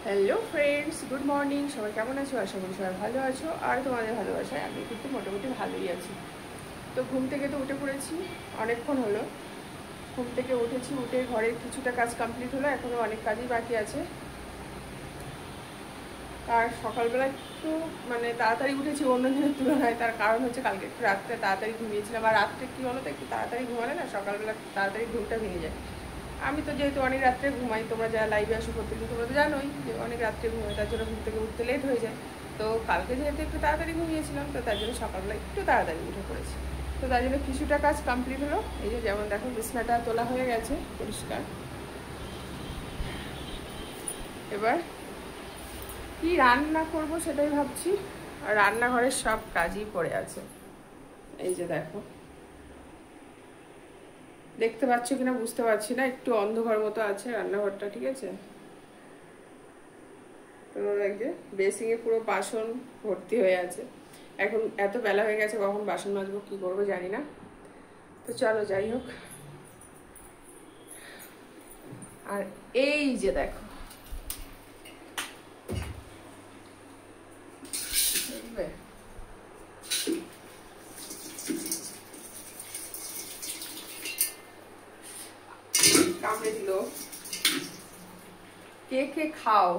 Hello friends, good morning. সবাই কেমন আছো? আশা করি সবাই ভালো আছো আর তোমাদের ভালোবাসায় আমি কিন্তু মোটামুটি ভালোই আছি। তো ঘুম থেকে তো উঠে পড়েছি, অনেকক্ষণ হলো। ঘুম থেকে উঠেছি, উঠে ঘরের কিছুটা কাজ কমপ্লিট হলো, এখনও অনেক কাজই বাকি আছে। আর সকালবেলা একটু তাড়াতাড়ি উঠেছি অন্য দিনের তুলনায়। তার কারণ হচ্ছে কালকে একটু রাত্রে তাড়াতাড়ি ঘুমিয়েছিলাম। আর রাত্রে কী বলো তো, একটু তাড়াতাড়ি ঘুমালে না সকালবেলা তাড়াতাড়ি ঘুমটা ভেঙে যায়। আমি তো যেহেতু অনেক রাত্রে ঘুমাই, তোমরা যারা লাইভে আসো প্রত্যেকদিন তোমরা তো জানোই যে অনেক রাত্রে ঘুমাই, তার জন্য ঘুম থেকে উঠতে লেট হয়ে যায়। তো কালকে যেহেতু একটু তাড়াতাড়ি ঘুমিয়েছিলাম, তো তার জন্য সকালবেলা একটু তাড়াতাড়ি উঠে পড়েছি। তো তার জন্য কিছুটা কাজ কমপ্লিট হলো। এই যে যেমন দেখো, বিছনাটা তোলা হয়ে গেছে পরিষ্কার। এবার কি রান্না করব সেটাই ভাবছি। আর রান্নাঘরের সব কাজই পড়ে আছে। এই যে দেখো, দেখতে পাচ্ছ কিনা বুঝতে পারছি না, একটু অন্ধকার মতো আছে রান্নাঘরটা, ঠিক আছে? তো এই যে বেসিংয়ে পুরো বাসন ভর্তি হয়ে আছে। এখন এত বেলা হয়ে গেছে, কখন বাসন মাজবো কি করবো জানি না। তো চলো যাই হোক। আর এই যে দেখো, কামড়ে দিল। কে কে খাও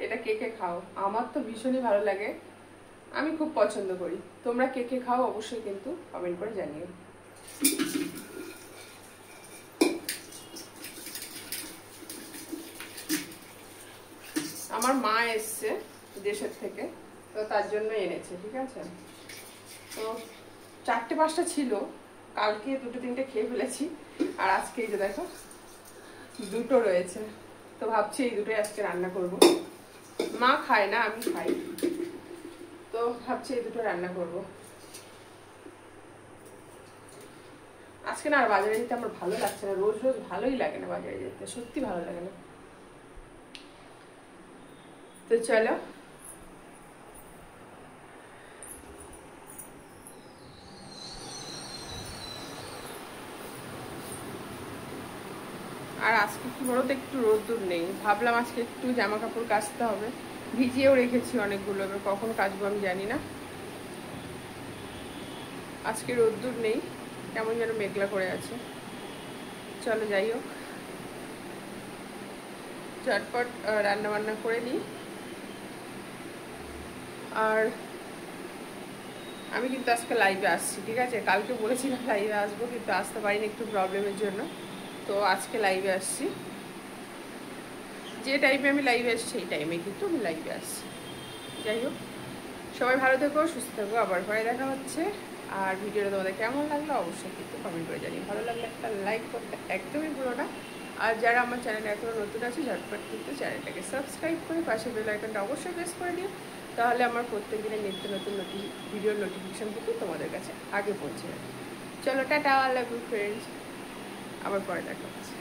এটা? কে কে খাও? আমার তো ভীষণই ভালো লাগে, আমি খুব পছন্দ করি। তোমরা কে কে খাও অবশ্যই কিন্তু কমেন্ট করে জানিও। আমার মা এসছে দেশের থেকে, তো তার জন্য এনেছে, ঠিক আছে? তো 4-5টা ছিল, কালকে 2-3টে খেয়ে ফেলেছি। আর আজকে এই যে দেখো 2টো রয়েছে। তো ভাবছি এই দুটোই আজকে রান্না করব। মা খায় না, আমি খাই। তো ভাবছি এই দুটো রান্না করব আজকে। না আর বাজারে যেতে আমার ভালো লাগছে না, রোজ রোজ ভালোই লাগে না বাজারে যেতে, সত্যি ভালো লাগে না। তো চলো। আর আজকে কি বলো তো, একটু রোদ্দুর নেই, ভাবলাম আজকে একটু জামা কাপড় কাচতে হবে। ভিজিয়েও রেখেছি অনেকগুলো, এবার কখন কাচবো আমি জানি না। আজকে রোদ্দুর নেই, কেমন যেন মেঘলা করে আছে। চলো যাই হোক, চটপট রান্না বান্না করে নিই। আর আমি কিন্তু আজকে লাইভে আসছি, ঠিক আছে? কালকে বলেছিলাম লাইভে আসবো, কিন্তু আসতে পারিনি একটু প্রবলেমের জন্য। তো আজকে লাইভে আসছি, যে টাইমে আমি লাইভে আসছি সেই টাইমে কিন্তু আমি লাইভে আসছি। যাই হোক, সবাই ভালো থেকো, সুস্থ থাকো, আবার পরে দেখা হচ্ছে। আর ভিডিওটা তোমাদের কেমন লাগলো অবশ্যই কিন্তু কমেন্ট করে জানিও। ভালো লাগলে একটা লাইক করতে একদমই ভুলো না। আর যারা আমার চ্যানেলে এখনও নতুন আছে, ঝটপট কিন্তু চ্যানেলটাকে সাবস্ক্রাইব করে পাশে বেল আইকনটা অবশ্যই প্রেস করে দিও। তাহলে আমার প্রত্যেক দিনের নিত্য নতুন ভিডিওর নোটিফিকেশান কিন্তু তোমাদের কাছে আগে পৌঁছে যাবে। চলো টাটা, লাভ ইউ ফ্রেন্ডস, আবার পরে দেখা হচ্ছে।